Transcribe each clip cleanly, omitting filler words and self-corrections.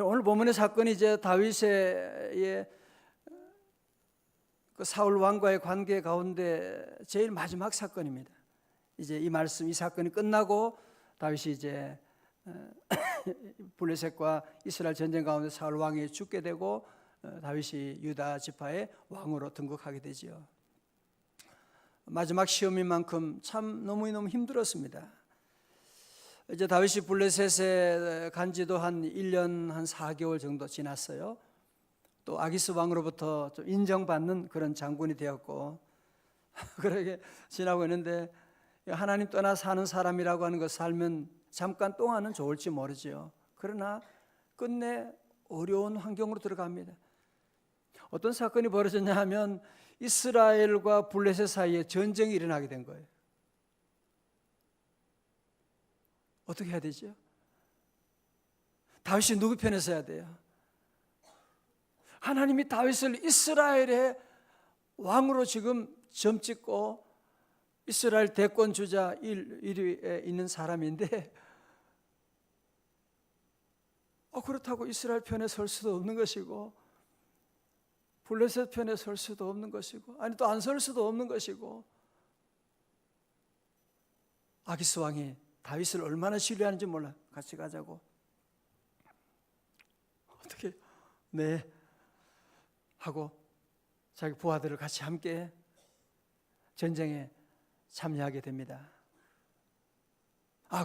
오늘 본문의 사건이 이제 다윗의 그 사울 왕과의 관계 가운데 제일 마지막 사건입니다. 이제 이 사건이 끝나고 다윗이 이제 블레셋과 이스라엘 전쟁 가운데 사울 왕이 죽게 되고 다윗이 유다 지파의 왕으로 등극하게 되지요. 마지막 시험인 만큼 참 너무너무 힘들었습니다. 이제 다윗이 블레셋에 간 지도 한 1년 한 4개월 정도 지났어요. 또 아기스 왕으로부터 좀 인정받는 그런 장군이 되었고 그렇게 지나고 있는데 하나님 떠나 사는 사람이라고 하는 것 살면 잠깐 동안은 좋을지 모르죠. 그러나 끝내 어려운 환경으로 들어갑니다. 어떤 사건이 벌어졌냐 하면 이스라엘과 블레셋 사이에 전쟁이 일어나게 된 거예요. 어떻게 해야 되죠? 다윗이 누구 편에 서야 돼요? 하나님이 다윗을 이스라엘의 왕으로 지금 점찍고 이스라엘 대권 주자 1위에 있는 사람인데 그렇다고 이스라엘 편에 설 수도 없는 것이고 블레셋 편에 설 수도 없는 것이고 아니 또 안 설 수도 없는 것이고 아기스 왕이 다윗을 얼마나 신뢰하는지 몰라. 같이 가자고. 어떻게 네 하고 자기 부하들을 같이 함께 전쟁에 참여하게 됩니다.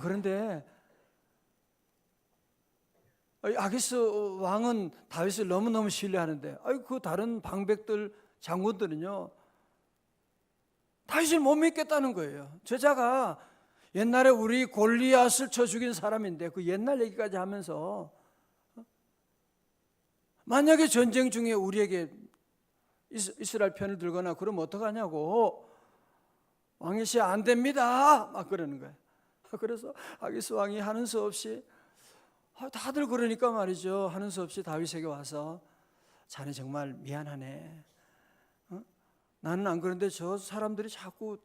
그런데 아기스 왕은 다윗을 너무너무 신뢰하는데 그 다른 방백들 장군들은요 다윗을 못 믿겠다는 거예요. 저자가 옛날에 우리 골리앗을 쳐 죽인 사람인데 그 옛날 얘기까지 하면서 만약에 전쟁 중에 우리에게 이스라엘 편을 들거나 그러면 어떡하냐고 왕이시 안 됩니다 막 그러는 거예요. 그래서 아기스 왕이 하는 수 없이 다들 그러니까 말이죠. 하는 수 없이 다윗에게 와서 자네 정말 미안하네. 나는 안 그런데 저 사람들이 자꾸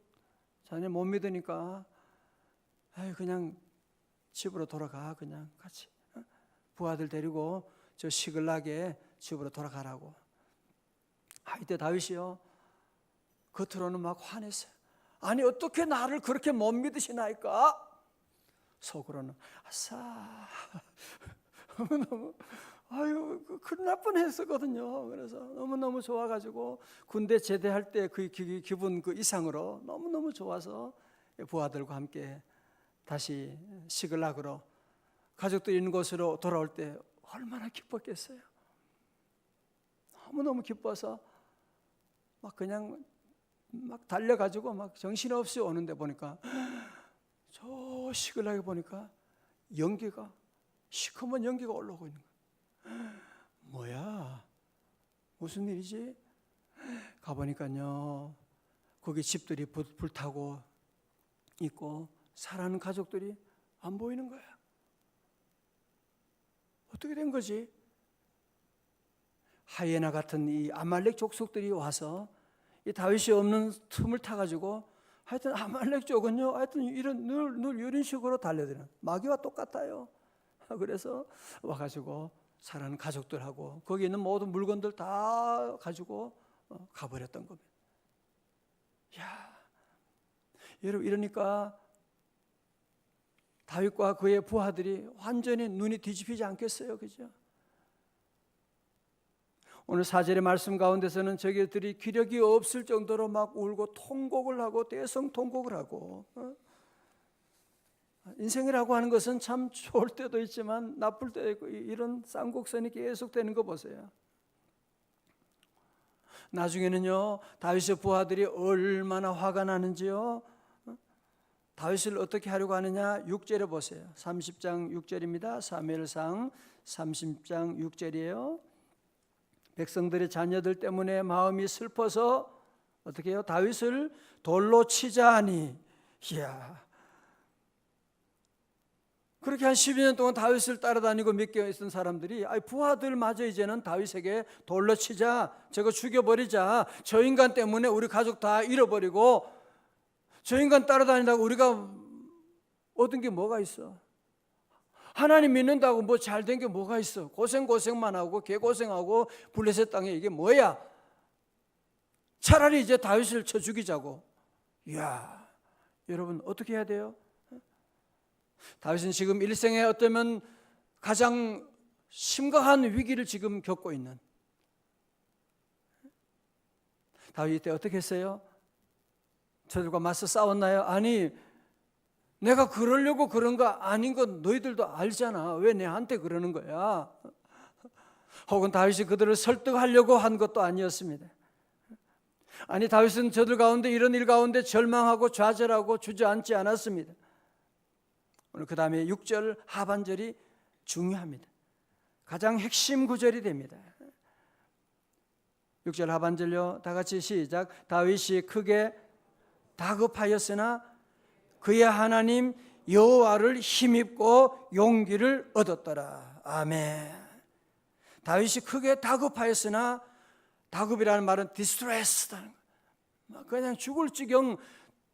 자네 못 믿으니까 그냥 집으로 돌아가. 그냥 같이 부하들 데리고 저 시글락에 집으로 돌아가라고. 이때 다윗이요 겉으로는 막 화냈어요. 아니 어떻게 나를 그렇게 못 믿으시나이까? 속으로는 아싸 너무 큰 나쁜 했었거든요. 그래서 너무너무 좋아가지고 군대 제대할 때 그 기분 그 이상으로 너무너무 좋아서 부하들과 함께 다시 시글락으로 가족들 있는 곳으로 돌아올 때 얼마나 기뻤겠어요. 너무너무 기뻐서 막 그냥 막 달려가지고 막 정신없이 오는데 보니까 저 시글락에 보니까 연기가 시커먼 연기가 올라오고 있는 거예요. 뭐야 무슨 일이지? 가보니까요 거기 집들이 불타고 있고 살아가는 가족들이 안 보이는 거야. 어떻게 된 거지? 하이에나 같은 이 아말렉 족속들이 와서 이 다윗이 없는 틈을 타가지고 하여튼 아말렉 쪽은요 하여튼 늘 이런 식으로 달려드는 마귀와 똑같아요. 그래서 와가지고 살아가는 가족들하고 거기 있는 모든 물건들 다 가지고 가버렸던 겁니다. 여러분 이러니까 다윗과 그의 부하들이 완전히 눈이 뒤집히지 않겠어요? 그죠? 오늘 4절의 말씀 가운데서는 저희들이 기력이 없을 정도로 막 울고 통곡을 하고 대성통곡을 하고 인생이라고 하는 것은 참 좋을 때도 있지만 나쁠 때도 있고 이런 쌍곡선이 계속되는 거 보세요. 나중에는요 다윗의 부하들이 얼마나 화가 나는지요. 다윗을 어떻게 하려고 하느냐 6절에 보세요. 30장 6절입니다. 사무엘상 30장 6절이에요. 백성들의 자녀들 때문에 마음이 슬퍼서 어떻게 해요? 다윗을 돌로 치자 하니. 그렇게 한 12년 동안 다윗을 따라다니고 믿겨 있던 사람들이 부하들마저 이제는 다윗에게 돌로 치자, 저거 죽여버리자, 저 인간 때문에 우리 가족 다 잃어버리고 저 인간 따라다니다가 우리가 얻은 게 뭐가 있어? 하나님 믿는다고 뭐 잘된 게 뭐가 있어? 고생만 하고 개고생하고 블레셋 땅에 이게 뭐야? 차라리 이제 다윗을 쳐 죽이자고. 이야, 여러분 어떻게 해야 돼요? 다윗은 지금 일생에 어쩌면 가장 심각한 위기를 지금 겪고 있는, 다윗 때 어떻게 했어요? 저들과 맞서 싸웠나요? 아니, 내가 그러려고 그런 거 아닌 건 너희들도 알잖아. 왜 내한테 그러는 거야? 혹은 다윗이 그들을 설득하려고 한 것도 아니었습니다. 아니, 다윗은 저들 가운데 이런 일 가운데 절망하고 좌절하고 주저앉지 않았습니다. 오늘 그 다음에 6절 하반절이 중요합니다. 가장 핵심 구절이 됩니다. 6절 하반절요, 다 같이 시작. 다윗이 크게 다급하였으나 그의 하나님 여호와를 힘입고 용기를 얻었더라. 아멘. 다윗이 크게 다급하였으나, 다급이라는 말은 디스트레스다는 거예요. 그냥 죽을 지경.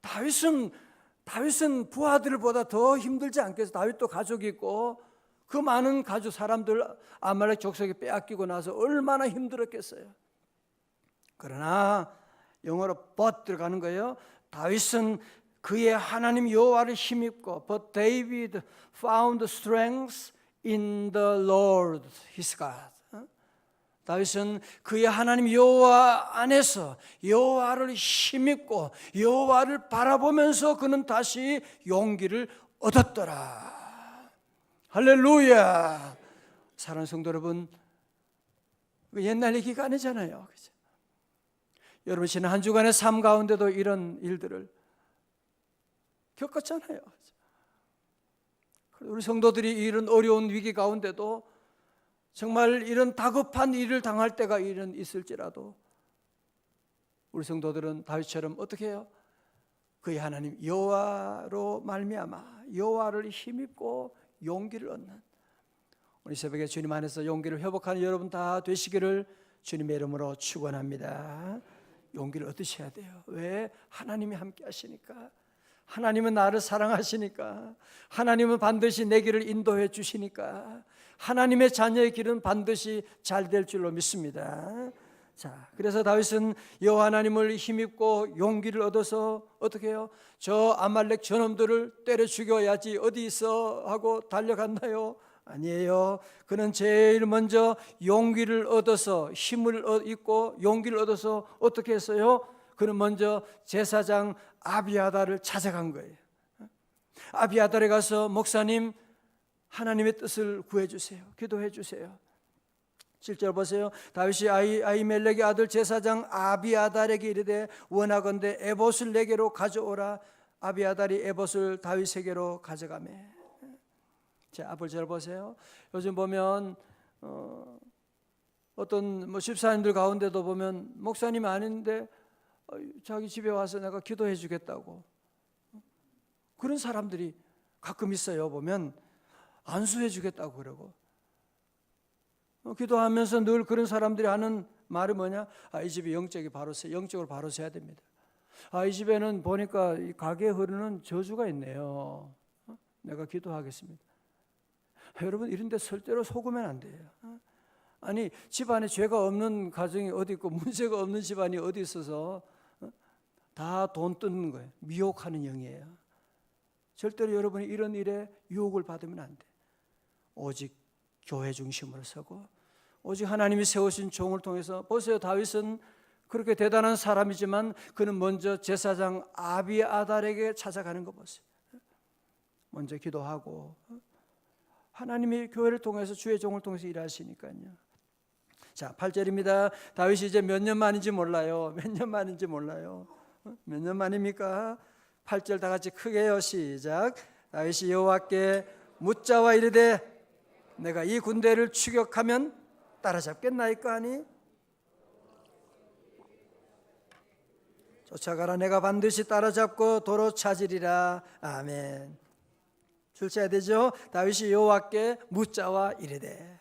다윗은 부하들보다 더 힘들지 않겠어? 다윗도 가족이 있고 그 많은 가족 사람들 아말렉 족속에 빼앗기고 나서 얼마나 힘들었겠어요. 그러나 영어로 but 들어가는 거예요. 다윗은 그의 하나님 여호와를 힘입고, but David found strength in the Lord his God. 다윗은 그의 하나님 여호와 안에서 여호와를 힘입고 여호와를 바라보면서 그는 다시 용기를 얻었더라. 할렐루야. 사랑하는 성도 여러분, 옛날 얘기가 아니잖아요. 그죠? 여러분 지난 한 주간의 삶 가운데도 이런 일들을 겪었잖아요. 우리 성도들이 이런 어려운 위기 가운데도 정말 이런 다급한 일을 당할 때가 있을지라도 우리 성도들은 다윗처럼 어떻게 해요? 그의 하나님 여호와로 말미암아 여호와를 힘입고 용기를 얻는, 우리 새벽에 주님 안에서 용기를 회복하는 여러분 다 되시기를 주님의 이름으로 축원합니다. 용기를 얻으셔야 돼요. 왜? 하나님이 함께 하시니까. 하나님은 나를 사랑하시니까. 하나님은 반드시 내 길을 인도해 주시니까. 하나님의 자녀의 길은 반드시 잘 될 줄로 믿습니다. 자, 그래서 다윗은 여호와 하나님을 힘입고 용기를 얻어서 어떻게 해요? 저 아말렉 저놈들을 때려 죽여야지 어디 있어 하고 달려갔나요? 아니에요. 그는 제일 먼저 용기를 얻어서 힘을 얻고 용기를 얻어서 어떻게 했어요? 그는 먼저 제사장 아비아달을 찾아간 거예요. 아비아달에 가서 목사님 하나님의 뜻을 구해 주세요. 기도해 주세요. 7절 보세요. 다윗이 아히멜렉의 아들 제사장 아비아달에게 이르되 원하건대 에봇을 내게로 가져오라. 아비아달이 에봇을 다윗에게로 가져가매. 자, 앞을 잘 보세요. 요즘 보면 어떤 집사님들 가운데도 보면 목사님 아닌데 자기 집에 와서 내가 기도해 주겠다고, 그런 사람들이 가끔 있어요. 보면 안수해 주겠다고 그러고, 기도하면서 늘 그런 사람들이 하는 말이 뭐냐? 이 집이 영적으로 바로 서야 됩니다. 이 집에는 보니까 이 가게에 흐르는 저주가 있네요. 내가 기도하겠습니다. 여러분, 이런 데 절대로 속으면 안 돼요. 아니, 집안에 죄가 없는 가정이 어디 있고 문제가 없는 집안이 어디 있어서 다 돈 뜯는 거예요. 미혹하는 영이에요. 절대로 여러분이 이런 일에 유혹을 받으면 안 돼. 오직 교회 중심으로 서고 오직 하나님이 세우신 종을 통해서. 보세요, 다윗은 그렇게 대단한 사람이지만 그는 먼저 제사장 아비아달에게 찾아가는 거 보세요. 먼저 기도하고 하나님이 교회를 통해서 주의 종을 통해서 일하시니까요. 자, 8절입니다. 다윗이 이제 몇 년 만인지 몰라요. 몇 년 만인지 몰라요. 몇 년 만입니까? 8절 다 같이 크게 해요. 시작. 다윗이 여호와께 묻자와 이르되 내가 이 군대를 추격하면 따라잡겠나이까 하니 쫓아가라. 내가 반드시 따라잡고 도로 찾으리라. 아멘. 출제해야 되죠. 다윗이 여호와께 묻자와 이르되.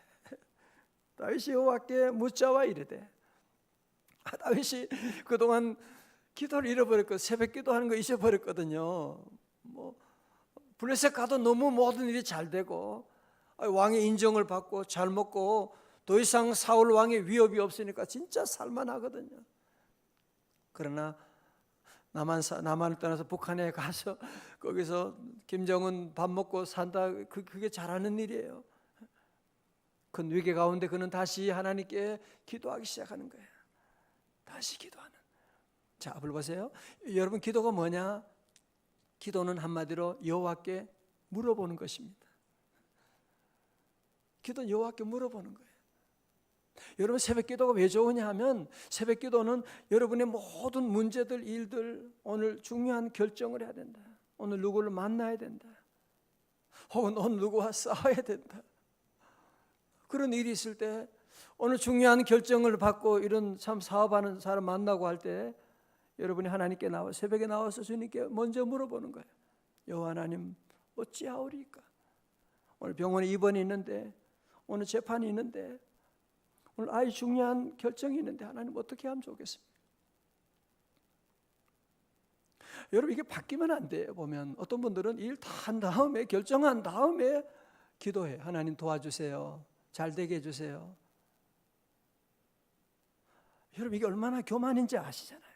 다윗이 여호와께 묻자와 이르되. 다윗이 그동안 기도를 잃어버렸고 새벽 기도하는 거 잊어버렸거든요. 블레셋 가도 너무 모든 일이 잘 되고 왕의 인정을 받고 잘 먹고 더 이상 사울 왕의 위협이 없으니까 진짜 살만하거든요. 그러나 남한을 떠나서 북한에 가서 거기서 김정은 밥 먹고 산다, 그게 잘하는 일이에요. 큰 위기 가운데 그는 다시 하나님께 기도하기 시작하는 거예요. 다시 기도하는. 자, 앞을 보세요. 여러분, 기도가 뭐냐? 기도는 한마디로 여호와께 물어보는 것입니다. 기도는 여호와께 물어보는 거예요. 여러분, 새벽 기도가 왜 좋으냐 하면 새벽 기도는 여러분의 모든 문제들, 일들, 오늘 중요한 결정을 해야 된다, 오늘 누구를 만나야 된다, 혹은 오늘 누구와 싸워야 된다, 그런 일이 있을 때, 오늘 중요한 결정을 받고 이런 참 사업하는 사람 만나고 할 때 여러분이 하나님께 새벽에 나와서 주님께 먼저 물어보는 거예요. 여호와 하나님, 어찌하오리까? 오늘 병원에 입원이 있는데, 오늘 재판이 있는데, 오늘 아이 중요한 결정이 있는데 하나님 어떻게 하면 좋겠습니까? 여러분, 이게 바뀌면 안 돼요. 보면 어떤 분들은 일 다 한 다음에, 결정한 다음에 기도해. 하나님 도와주세요, 잘 되게 해주세요. 여러분, 이게 얼마나 교만인지 아시잖아요.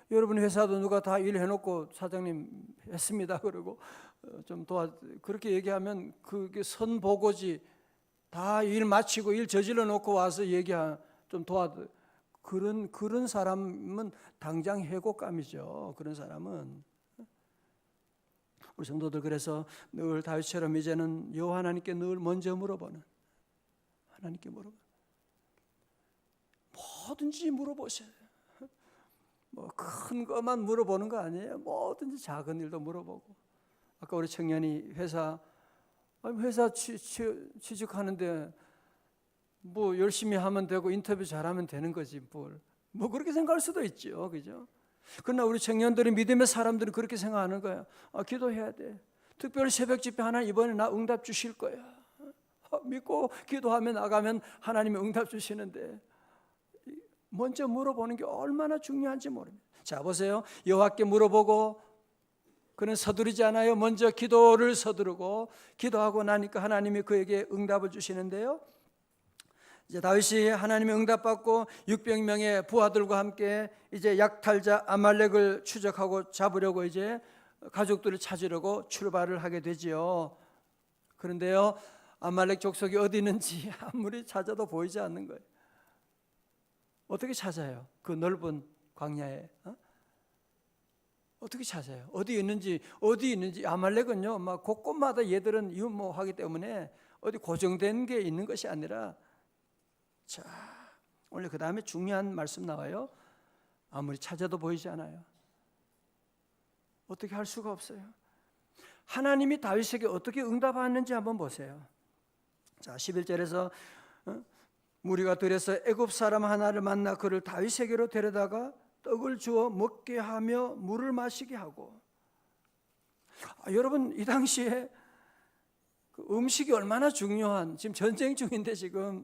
그죠? 여러분 회사도 누가 다 일해놓고 사장님 했습니다 그러고 좀 그렇게 얘기하면 그게 선보고지, 다 일 마치고 일 저질러 놓고 와서 좀 그런 사람은 당장 해고감이죠. 그런 사람은. 우리 성도들, 그래서 늘 다윗처럼 이제는 여호와 하나님께 늘 먼저 물어보는, 하나님께 물어보는, 뭐든지 물어보셔요. 뭐 큰 것만 물어보는 거 아니에요. 뭐든지 작은 일도 물어보고. 아까 우리 청년이 회사 취직하는데 뭐 열심히 하면 되고 인터뷰 잘하면 되는 거지 뭐 그렇게 생각할 수도 있죠, 그죠? 그러나 우리 청년들은, 믿음의 사람들은 그렇게 생각하는 거예요. 기도해야 돼. 특별히 새벽 집회 하나님 이번에 나 응답 주실 거야. 믿고 기도하며 나가면 하나님이 응답 주시는데, 먼저 물어보는 게 얼마나 중요한지 모릅니다. 자, 보세요. 여호와께 물어보고 그는 서두르지 않아요. 먼저 기도를 서두르고 기도하고 나니까 하나님이 그에게 응답을 주시는데요. 이제 다윗이 하나님의 응답받고 600명의 부하들과 함께 이제 약탈자 아말렉을 추적하고 잡으려고 이제 가족들을 찾으려고 출발을 하게 되지요. 그런데요, 아말렉 족속이 어디 있는지 아무리 찾아도 보이지 않는 거예요. 어떻게 찾아요? 그 넓은 광야에 어떻게 찾아요? 어디 있는지 아말렉은요, 막 곳곳마다 얘들은 유모하기 때문에 어디 고정된 게 있는 것이 아니라, 자, 오늘 그 다음에 중요한 말씀 나와요. 아무리 찾아도 보이지 않아요. 어떻게 할 수가 없어요. 하나님이 다윗에게 어떻게 응답하는지 한번 보세요. 자, 11절에서 무리가 들에서 애굽 사람 하나를 만나 그를 다윗에게로 데려다가 떡을 주어 먹게 하며 물을 마시게 하고. 여러분, 이 당시에 그 음식이 얼마나 중요한, 지금 전쟁 중인데 지금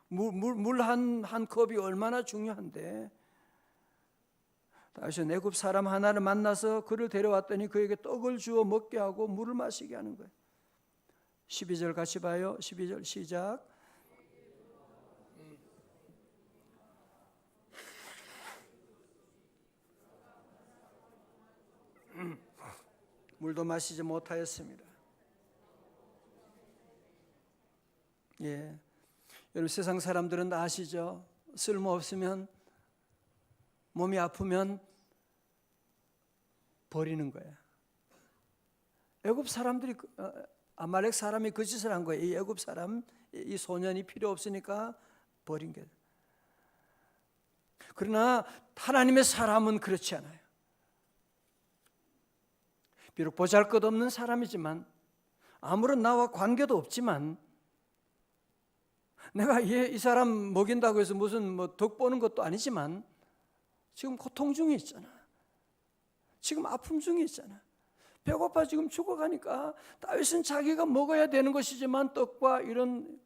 물 한 컵이 얼마나 중요한데, 다윗은 애굽 사람 하나를 만나서 그를 데려왔더니 그에게 떡을 주어 먹게 하고 물을 마시게 하는 거예요. 12절 같이 봐요. 12절 시작. 물도 마시지 못하였습니다. 예, 여러분, 세상 사람들은 다 아시죠? 쓸모없으면, 몸이 아프면 버리는 거예요. 애굽 사람들이, 아말렉 사람이 그 짓을 한 거예요. 이 애굽 사람, 이 소년이 필요 없으니까 버린 거예요. 그러나 하나님의 사람은 그렇지 않아요. 비록 보잘것없는 사람이지만, 아무런 나와 관계도 없지만, 내가 이 사람 먹인다고 해서 무슨 덕 보는 것도 아니지만 지금 고통 중에 있잖아. 지금 아픔 중에 있잖아. 배고파 지금 죽어가니까 다윗은 자기가 먹어야 되는 것이지만 떡과 이런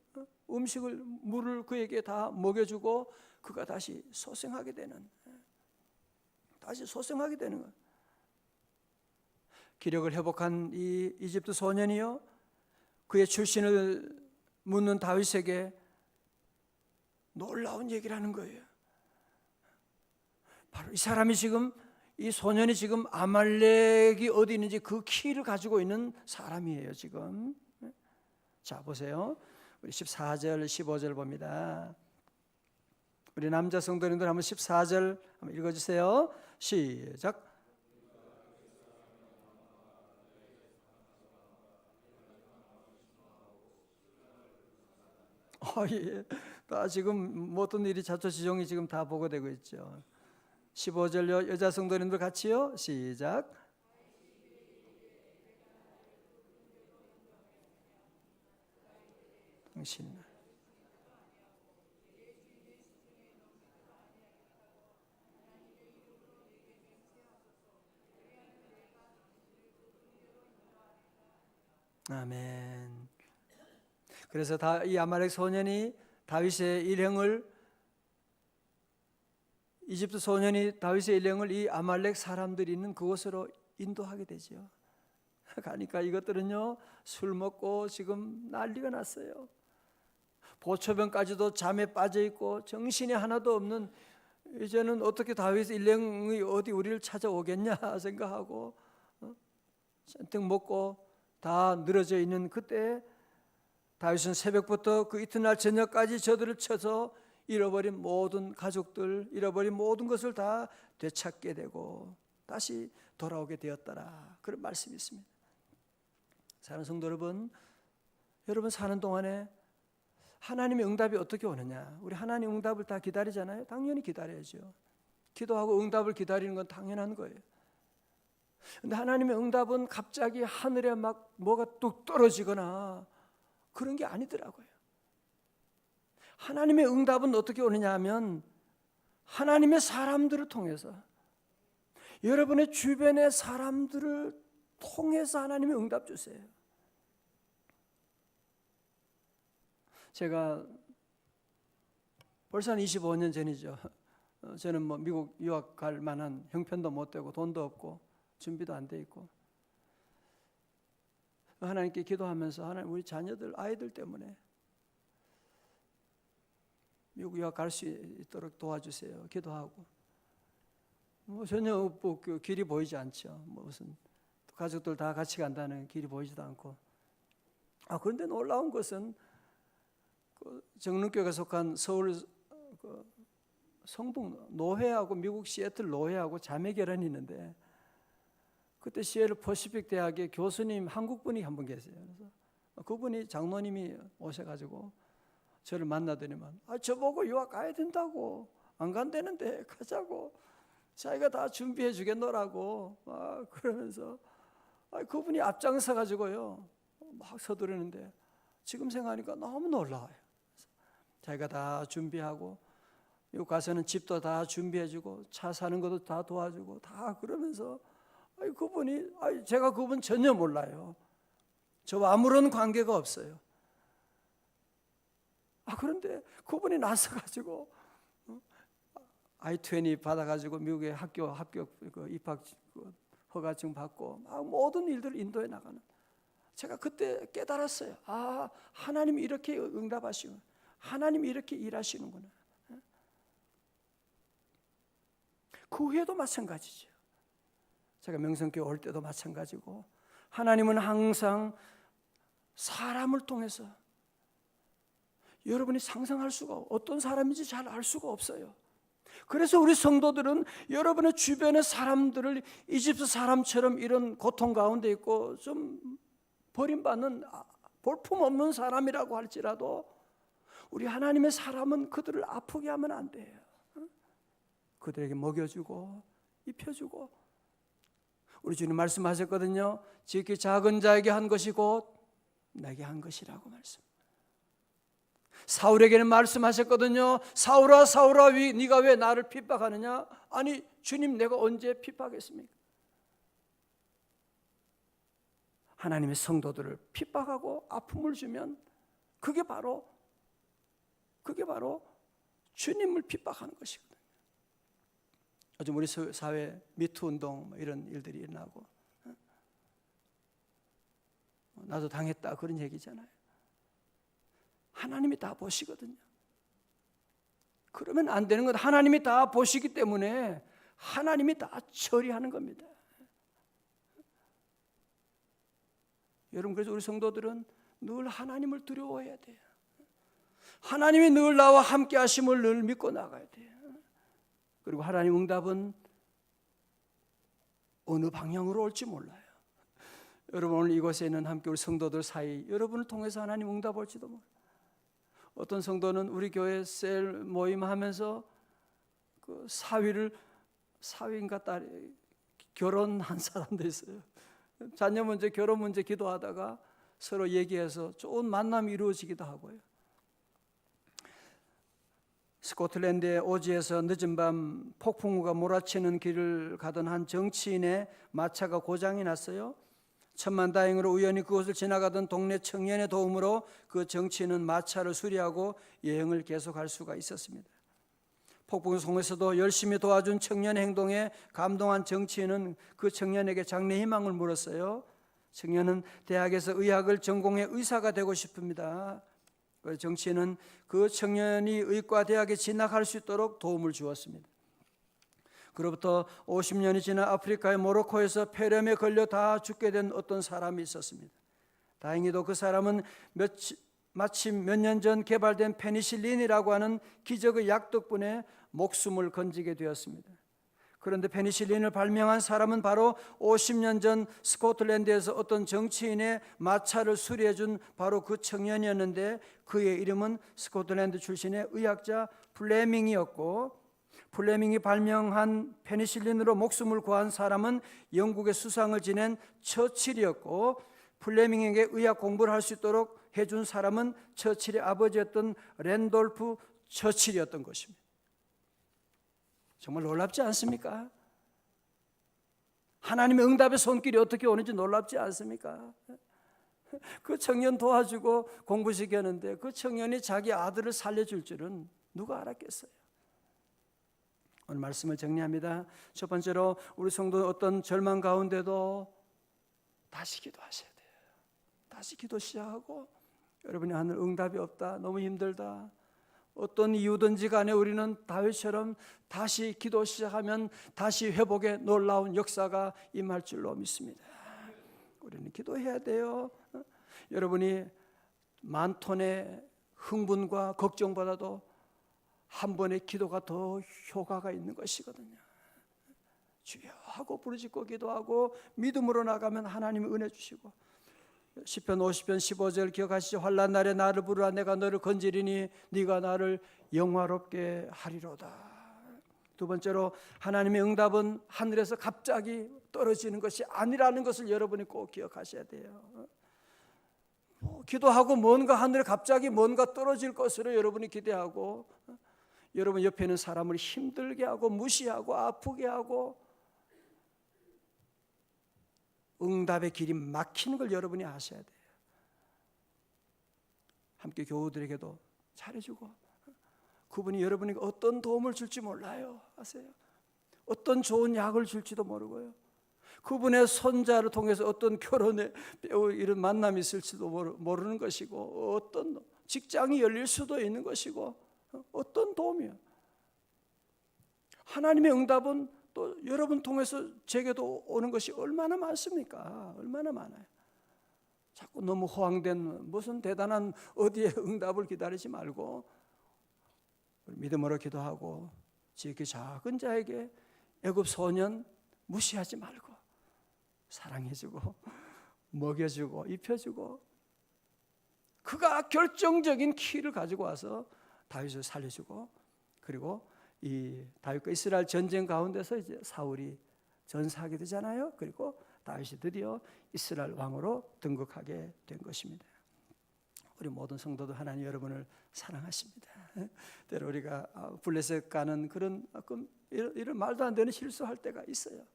물을 그에게 다 먹여주고 그가 다시 소생하게 되는 거예요. 기력을 회복한 이 이집트 소년이요, 그의 출신을 묻는 다윗에게 놀라운 얘기를 하는 거예요. 바로 이 사람이 지금, 이 소년이 지금 아말렉이 어디 있는지 그 키를 가지고 있는 사람이에요 지금. 자 보세요, 우리 14절 15절 봅니다. 우리 남자 성도님들 한번 14절 한번 읽어주세요. 시작. 예. 다 지금 모든 일이 자초지종이 지금 다 보고되고 있죠. 15절 여자 성도님들 같이요. 시작. 당신. 아멘. 그래서 이 아말렉 소년이 다윗의 일행을, 이집트 소년이 다윗의 일행을 이 아말렉 사람들이 있는 그곳으로 인도하게 되죠. 가니까 이것들은요, 술 먹고 지금 난리가 났어요. 보초병까지도 잠에 빠져 있고 정신이 하나도 없는, 이제는 어떻게 다윗 일행이 어디 우리를 찾아오겠냐 생각하고 잔뜩 먹고 다 늘어져 있는 그때 다윗은 새벽부터 그 이튿날 저녁까지 저들을 쳐서 잃어버린 모든 가족들, 잃어버린 모든 것을 다 되찾게 되고 다시 돌아오게 되었더라, 그런 말씀이 있습니다. 사랑하는 성도 여러분, 여러분 사는 동안에 하나님의 응답이 어떻게 오느냐? 우리 하나님 응답을 다 기다리잖아요. 당연히 기다려야죠. 기도하고 응답을 기다리는 건 당연한 거예요. 근데 하나님의 응답은 갑자기 하늘에 막 뭐가 뚝 떨어지거나 그런 게 아니더라고요. 하나님의 응답은 어떻게 오느냐 하면 하나님의 사람들을 통해서, 여러분의 주변의 사람들을 통해서 하나님의 응답 주세요. 제가 벌써 한 25년 전이죠. 저는 뭐 미국 유학 갈 만한 형편도 못 되고 돈도 없고 준비도 안 돼 있고, 하나님께 기도하면서 하나님 우리 자녀들, 아이들 때문에 미국 유학 갈 수 있도록 도와주세요 기도하고, 뭐 전혀 뭐 그 길이 보이지 않죠. 뭐 무슨 가족들 다 같이 간다는 길이 보이지도 않고. 그런데 놀라운 것은 그 정릉교회가 속한 서울 그 성북 노회하고 미국 시애틀 노회하고 자매 결혼이 있는데, 그때 시애틀 퍼시픽 대학의 교수님 한국분이 한 분 계세요. 그래서 그분이 장로님이 오셔가지고 저를 만나더니만 저보고 유학 가야 된다고, 안 간다는데 가자고, 자기가 다 준비해 주겠노라고 그러면서 그분이 앞장서 가지고요 막 서두르는데, 지금 생각하니까 너무 놀라워요. 자기가 다 준비하고 미국 가서는 집도 다 준비해주고 차 사는 것도 다 도와주고 다 그러면서, 그분이 제가 그분 전혀 몰라요. 저와 아무런 관계가 없어요. 그런데 그분이 나서가지고 I-20 받아가지고 미국에 합격 입학 허가증 받고 모든 일들을 인도해 나가는, 제가 그때 깨달았어요. 하나님이 이렇게 응답하시고 하나님이 이렇게 일하시는구나. 그 후에도 마찬가지죠. 제가 명성교회 올 때도 마찬가지고, 하나님은 항상 사람을 통해서, 여러분이 상상할 수가, 어떤 사람인지 잘 알 수가 없어요. 그래서 우리 성도들은 여러분의 주변의 사람들을 이집트 사람처럼 이런 고통 가운데 있고 좀 버림받는 볼품없는 사람이라고 할지라도, 우리 하나님의 사람은 그들을 아프게 하면 안 돼요. 그들에게 먹여주고 입혀주고. 우리 주님 말씀하셨거든요. 지극히 작은 자에게 한 것이 곧 내게 한 것이라고 말씀. 사울에게는 말씀하셨거든요. 사울아 사울아 네가 왜 나를 핍박하느냐? 아니 주님, 내가 언제 핍박했습니까? 하나님의 성도들을 핍박하고 아픔을 주면 그게 바로 주님을 핍박하는 것이거든요. 요즘 우리 사회 미투 운동 이런 일들이 일어나고, 나도 당했다 그런 얘기잖아요. 하나님이 다 보시거든요. 그러면 안 되는 건 하나님이 다 보시기 때문에 하나님이 다 처리하는 겁니다. 여러분, 그래서 우리 성도들은 늘 하나님을 두려워해야 돼요. 하나님이 늘 나와 함께 하심을 늘 믿고 나가야 돼요. 그리고 하나님 응답은 어느 방향으로 올지 몰라요. 여러분, 오늘 이곳에 있는 함께 우리 성도들 사이 여러분을 통해서 하나님 응답 올지도 몰라요. 어떤 성도는 우리 교회 셀 모임 하면서 그 사위인가 딸이 결혼한 사람도 있어요. 자녀 문제, 결혼 문제 기도하다가 서로 얘기해서 좋은 만남이 이루어지기도 하고요. 스코틀랜드의 오지에서 늦은 밤 폭풍우가 몰아치는 길을 가던 한 정치인의 마차가 고장이 났어요. 천만다행으로 우연히 그곳을 지나가던 동네 청년의 도움으로 그 정치인은 마차를 수리하고 여행을 계속할 수가 있었습니다. 폭풍 속에서도 열심히 도와준 청년의 행동에 감동한 정치인은 그 청년에게 장래 희망을 물었어요. 청년은 대학에서 의학을 전공해 의사가 되고 싶습니다. 정치인은 그 청년이 의과 대학에 진학할 수 있도록 도움을 주었습니다. 그로부터 50년이 지나 아프리카의 모로코에서 폐렴에 걸려 다 죽게 된 어떤 사람이 있었습니다. 다행히도 그 사람은 마침 몇 년 전 개발된 페니실린이라고 하는 기적의 약 덕분에 목숨을 건지게 되었습니다. 그런데 페니실린을 발명한 사람은 바로 50년 전 스코틀랜드에서 어떤 정치인의 마차를 수리해 준 바로 그 청년이었는데, 그의 이름은 스코틀랜드 출신의 의학자 플레밍이었고, 플레밍이 발명한 페니실린으로 목숨을 구한 사람은 영국의 수상을 지낸 처칠이었고, 플레밍에게 의학 공부를 할 수 있도록 해준 사람은 처칠의 아버지였던 랜돌프 처칠이었던 것입니다. 정말 놀랍지 않습니까? 하나님의 응답의 손길이 어떻게 오는지 놀랍지 않습니까? 그 청년 도와주고 공부시켰는데 그 청년이 자기 아들을 살려줄 줄은 누가 알았겠어요? 오늘 말씀을 정리합니다. 첫 번째로, 우리 성도는 어떤 절망 가운데도 다시 기도하셔야 돼요. 다시 기도 시작하고, 여러분이 하는 응답이 없다, 너무 힘들다, 어떤 이유든지 간에 우리는 다윗처럼 다시 기도 시작하면 다시 회복의 놀라운 역사가 임할 줄로 믿습니다. 우리는 기도해야 돼요. 여러분이 만 톤의 흥분과 걱정보다도 한 번의 기도가 더 효과가 있는 것이거든요. 주여 하고 부르짖고 기도하고 믿음으로 나가면 하나님이 은혜 주시고, 시편 50편 15절 기억하시죠? 환난 날에 나를 부르라, 내가 너를 건지리니 네가 나를 영화롭게 하리로다. 두 번째로, 하나님의 응답은 하늘에서 갑자기 떨어지는 것이 아니라는 것을 여러분이 꼭 기억하셔야 돼요. 기도하고 뭔가 하늘에 갑자기 뭔가 떨어질 것으로 여러분이 기대하고, 여러분 옆에 있는 사람을 힘들게 하고 무시하고 아프게 하고 응답의 길이 막히는 걸 여러분이 아셔야 돼요. 함께 교우들에게도 잘해주고, 그분이 여러분에게 어떤 도움을 줄지 몰라요. 아세요? 어떤 좋은 약을 줄지도 모르고요. 그분의 손자를 통해서 어떤 결혼에 이런 만남이 있을지도 모르는 것이고, 어떤 직장이 열릴 수도 있는 것이고, 어떤 도움이요. 하나님의 응답은 또 여러분 통해서 제게도 오는 것이 얼마나 많습니까? 얼마나 많아요. 자꾸 너무 호황된 무슨 대단한 어디에 응답을 기다리지 말고 믿음으로 기도하고, 지극히 작은 자에게 애굽 소년 무시하지 말고 사랑해주고 먹여주고 입혀주고, 그가 결정적인 키를 가지고 와서 다윗을 살려주고, 그리고 이 다윗과 이스라엘 전쟁 가운데서 이제 사울이 전사하게 되잖아요. 그리고 다윗이 드디어 이스라엘 왕으로 등극하게 된 것입니다. 우리 모든 성도도 하나님 여러분을 사랑하십니다. 때로 우리가 블레셋 가는 그런 이런 말도 안 되는 실수할 때가 있어요.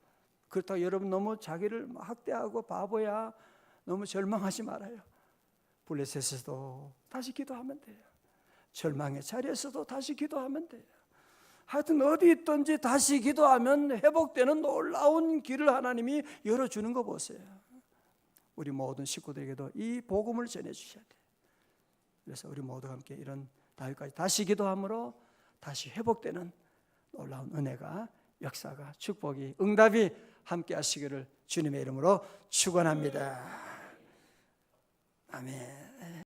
그렇다고 여러분 너무 자기를 학대하고 바보야, 너무 절망하지 말아요. 블레셋에서도 다시 기도하면 돼요. 절망의 자리에서도 다시 기도하면 돼요. 하여튼 어디 있든지 다시 기도하면 회복되는 놀라운 길을 하나님이 열어주는 거 보세요. 우리 모든 식구들에게도 이 복음을 전해 주셔야 돼요. 그래서 우리 모두가 함께 이런 다윗까지 다시 기도함으로 다시 회복되는 놀라운 은혜가, 역사가, 축복이, 응답이 함께 하시기를 주님의 이름으로 축원합니다. 아멘.